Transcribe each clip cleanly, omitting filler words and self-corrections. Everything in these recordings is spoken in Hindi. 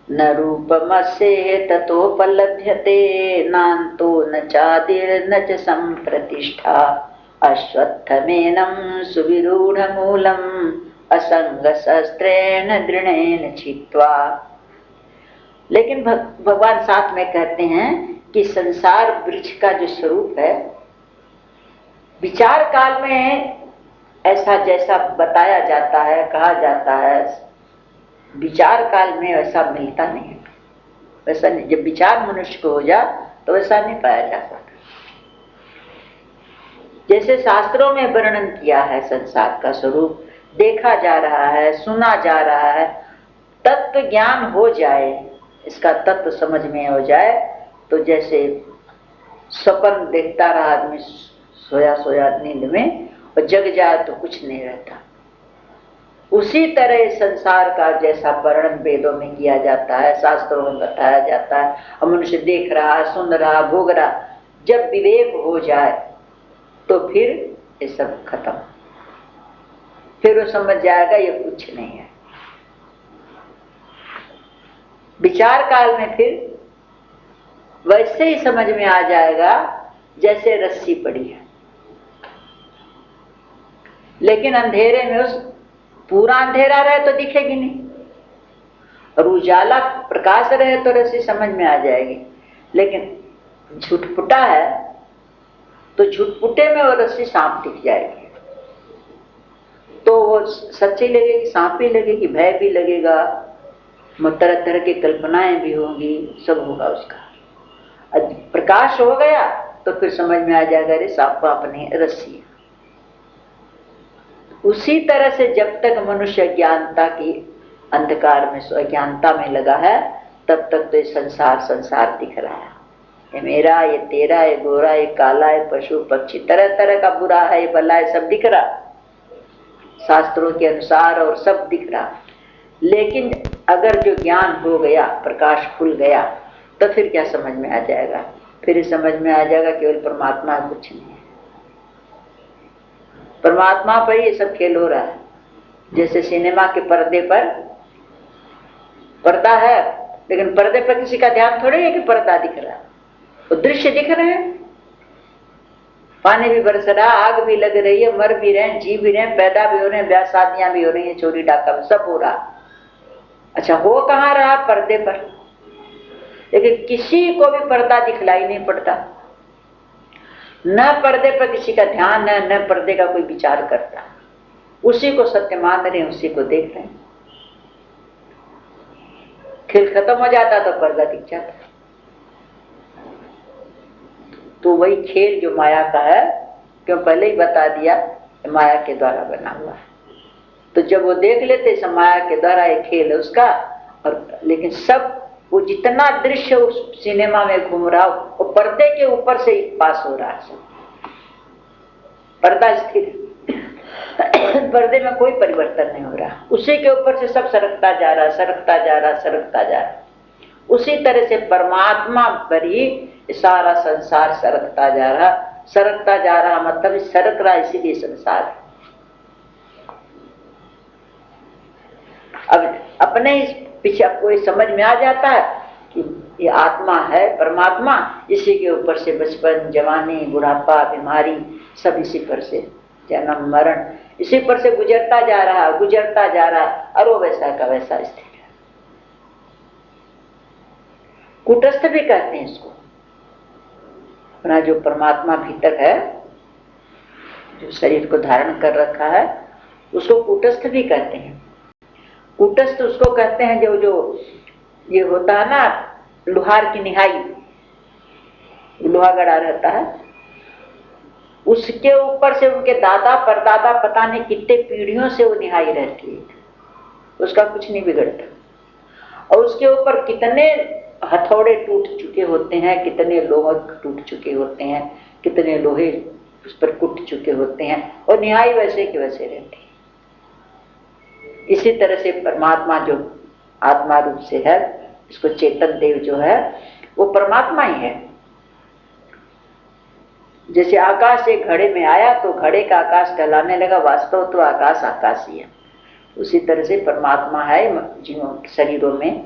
न रूपमस्ये ततोपलभ्यते नान्तो न चादिर्न च संप्रतिष्ठा अश्वत्थमेनं सुविरूढमूलम् असंगशस्त्रेण दृढ़ेन छित्त्वा। लेकिन भगवान साथ में कहते हैं कि संसार वृक्ष का जो स्वरूप है, विचार काल में ऐसा जैसा बताया जाता है, कहा जाता है, विचार काल में वैसा मिलता नहीं है। वैसा नहीं, जब विचार मनुष्य को हो जा तो वैसा नहीं पाया जा सकता। जैसे शास्त्रों में वर्णन किया है संसार का स्वरूप, देखा जा रहा है, सुना जा रहा है, तत्व ज्ञान हो जाए, इसका तत्व समझ में हो जाए, तो जैसे स्वप्न देखता रहा आदमी सोया सोया नींद में, और जग जाए तो कुछ नहीं रहता, उसी तरह संसार का जैसा वर्णन वेदों में किया जाता है, शास्त्रों में बताया जाता है, और मनुष्य देख रहा, सुन रहा, भोग रहा, जब विवेक हो जाए तो फिर ये सब खत्म, फिर वो समझ जाएगा ये कुछ नहीं है। विचार काल में फिर वैसे ही समझ में आ जाएगा जैसे रस्सी पड़ी है, लेकिन अंधेरे में उस पूरा अंधेरा रहे तो दिखेगी नहीं, और उजाला प्रकाश रहे तो रस्सी समझ में आ जाएगी। लेकिन झुटपुटा है तो झुटपुटे में वो रस्सी सांप दिख जाएगी, तो वो सच्ची लगेगी, सांप भी लगेगी, भय भी लगेगा, तरह तरह की कल्पनाएं भी होंगी, सब होगा उसका। प्रकाश हो गया तो फिर समझ में आ जाएगा अरे सांप अपनी रस्सी है। उसी तरह से जब तक मनुष्य ज्ञानता की अंधकार में, अज्ञानता में लगा है, तब तक तो ये संसार संसार दिख रहा है, ये मेरा, ये तेरा, ये गोरा, ये काला, ये पशु पक्षी, तरह तरह का बुरा है, ये भला है, सब दिख रहा शास्त्रों के अनुसार, और सब दिख रहा। लेकिन अगर जो ज्ञान हो गया, प्रकाश खुल गया, तो फिर क्या समझ में आ जाएगा? फिर समझ में आ जाएगा केवल परमात्मा कुछ नहीं है, परमात्मा पर ये सब खेल हो रहा है। जैसे सिनेमा के पर्दे पर पर्दा है, लेकिन पर्दे पर किसी का ध्यान थोड़ी है कि पर्दा दिख रहा है, वो दृश्य दिख रहे हैं, पानी भी बरस रहा, आग भी लग रही है, मर भी रहे हैं, जी भी रहे हैं, पैदा भी हो रहे हैं, ब्याह शादियां भी हो रही है, चोरी डाका भी सब हो रहा। अच्छा, हो कहाँ रहा? पर्दे पर। लेकिन किसी को भी पर्दा दिखलाई नहीं पड़ता, न पर्दे पर किसी का ध्यान है, न पर्दे का कोई विचार करता, उसी को सत्य मान रहे हैं, उसी को देख रहे हैं। खेल खत्म हो जाता तो पर्दा दिख जाता। तो वही खेल जो माया का है, क्यों पहले ही बता दिया, माया के द्वारा बना हुआ है। तो जब वो देख लेते सब माया के द्वारा ये खेल है उसका, और लेकिन सब वो जितना दृश्य उस सिनेमा में घूम रहा, वो पर्दे के ऊपर से ही पास हो रहा है, पर्दा स्थिर पर्दे में कोई परिवर्तन नहीं हो रहा, उसी के ऊपर से सब सरकता जा रहा, सरकता जा रहा, सरकता जा रहा। उसी तरह से परमात्मा पर ही सारा संसार सरकता जा रहा, सरकता जा रहा मतलब सरक रहा, इसीलिए संसार है। अब अपने पीछे कोई समझ में आ जाता है कि ये आत्मा है परमात्मा, इसी के ऊपर से बचपन, जवानी, बुढ़ापा, बीमारी, सब इसी पर से, जन्म मरण इसी पर से गुजरता जा रहा, गुजरता जा रहा, और वो वैसा का वैसा स्थित है। कूटस्थ भी कहते हैं इसको, अपना जो परमात्मा भीतर है, जो शरीर को धारण कर रखा है, उसको कूटस्थ भी कहते हैं। कूटस्थ उसको कहते हैं जो ये होता है ना, लोहार की निहाई, लोहा गड़ा रहता है, उसके ऊपर से उनके दादा परदादा पता नहीं कितने पीढ़ियों से वो निहाई रहती है, उसका कुछ नहीं बिगड़ता। और उसके ऊपर कितने हथौड़े टूट चुके होते हैं, कितने लोहे टूट चुके होते हैं, कितने लोहे उस पर कुट चुके होते हैं, और निहाई वैसे के वैसे रहती है। इसी तरह से परमात्मा जो आत्मा रूप से है, इसको चेतन देव जो है वो परमात्मा ही है। जैसे आकाश एक घड़े में आया तो घड़े का आकाश कहलाने लगा, वास्तव तो आकाश आकाश ही है। उसी तरह से परमात्मा है जीवों शरीरों में,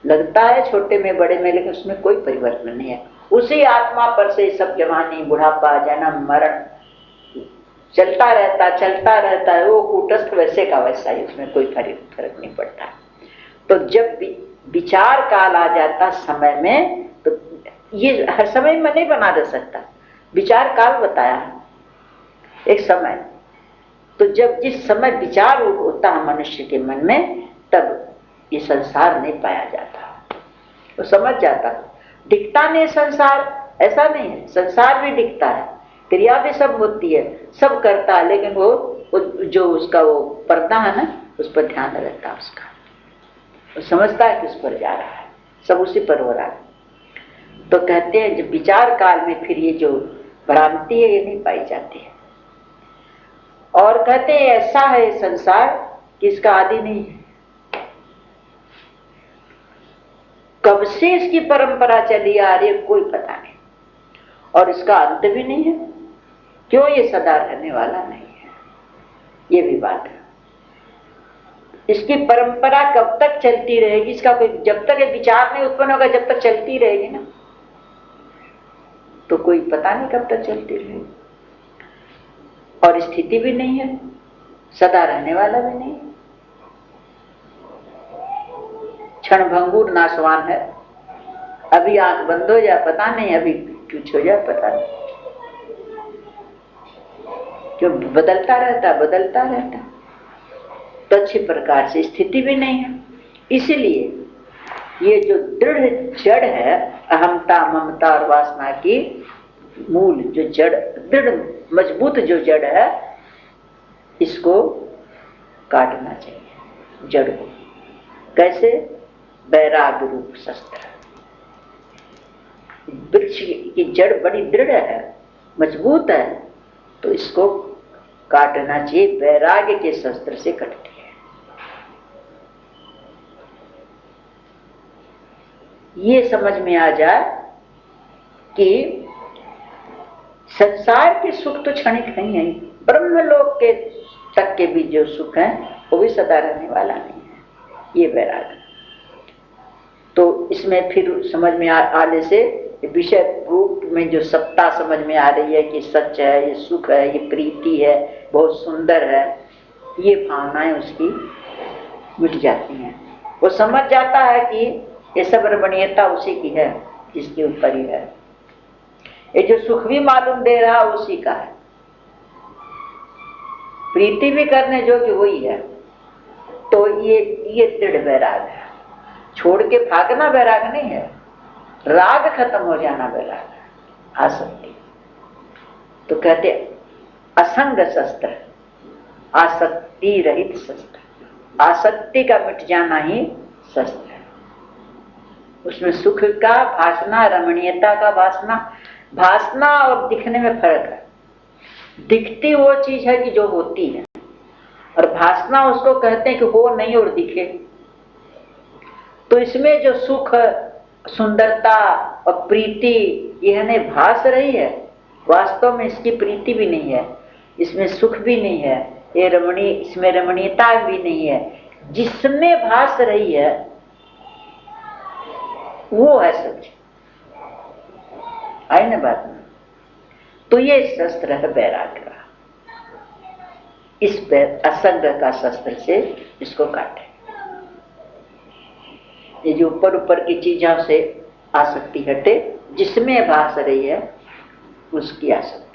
लगता है छोटे में बड़े में, लेकिन उसमें कोई परिवर्तन नहीं है। उसी आत्मा पर से सब जवानी बुढ़ापा जन्म मरण चलता रहता है। वो कूटस्थ वैसे का वैसा ही, उसमें कोई फर्क नहीं पड़ता। तो जब विचार काल आ जाता समय में, तो ये हर समय में नहीं बना दे सकता, विचार काल बताया एक समय। तो जब जिस समय विचार होता है मनुष्य के मन में, तब ये संसार नहीं पाया जाता। वो समझ जाता, दिखता नहीं संसार, ऐसा नहीं है, संसार भी दिखता है, क्रिया भी सब होती है, सब करता है, लेकिन वो जो उसका वो पर्दा है ना, उस पर ध्यान रहता है उसका, वो समझता है कि उस पर जा रहा है, सब उसी पर हो रहा है। तो कहते हैं जब विचार काल में फिर ये जो भ्रांति है ये नहीं पाई जाती है। और कहते हैं ऐसा है संसार कि इसका आदि नहीं है, कब से इसकी परंपरा चली आ रही है कोई पता नहीं, और इसका अंत भी नहीं है। क्यों? ये सदा रहने वाला नहीं है, ये भी बात है। इसकी परंपरा कब तक चलती रहेगी, इसका कोई जब तक ये विचार नहीं उत्पन्न होगा जब तक चलती रहेगी ना, तो कोई पता नहीं कब तक चलती रहेगी। और स्थिति भी नहीं है, सदा रहने वाला भी नहीं, क्षण भंगुर नाशवान है। अभी आंख बंद हो जाए पता नहीं, अभी कुछ हो जाए पता नहीं, क्यों बदलता रहता। तो अच्छी प्रकार से स्थिति भी नहीं है। इसलिए ये जो दृढ़ जड़ है अहमता ममता और वासना की मूल जो जड़, दृढ़ मजबूत जो जड़ है, इसको काटना चाहिए जड़ को। कैसे? वैराग्य रूप शस्त्र। वृक्ष की जड़ बड़ी दृढ़ है, मजबूत है, तो इसको काटना चाहिए, वैराग्य के शस्त्र से कटती है। ये समझ में आ जाए कि संसार के सुख तो क्षणिक नहीं है, ब्रह्मलोक के तक के भी जो सुख है वो भी सदा रहने वाला नहीं है, ये वैराग्य। तो इसमें फिर समझ में आने से विषय रूप में जो सत्ता समझ में आ रही है कि सच है, ये सुख है, ये प्रीति है, बहुत सुंदर है, ये भावनाएं उसकी मिट जाती हैं। वो समझ जाता है कि ये सब रमणीयता उसी की है जिसके ऊपर ही है, ये जो सुख भी मालूम दे रहा उसी का है, प्रीति भी करने जो कि वही है। तो ये दृढ़ वैराग है, छोड़ के भागना वैराग नहीं है, राग खत्म हो जाना वैराग है, आसक्ति। तो कहते असंग शस्त्र, आसक्ति रहित शस्त्र, आसक्ति का मिट जाना ही शस्त्र है। उसमें सुख का भासना, रमणीयता का भासना और दिखने में फर्क है। दिखती वो चीज है कि जो होती है, और भासना उसको कहते हैं कि हो नहीं और दिखे। तो इसमें जो सुख, सुंदरता और प्रीति यह नहीं भास रही है, वास्तव में इसकी प्रीति भी नहीं है, इसमें सुख भी नहीं है, ये इसमें रमणीयता भी नहीं है। जिसमें भास रही है वो है सच, आई ना बात में। तो ये शस्त्र है वैराग्य का, इस असंग का शस्त्र से इसको काटे। ये जो ऊपर की चीजों से आसक्ति हटे, जिसमें भास रही है उसकी आसक्ति।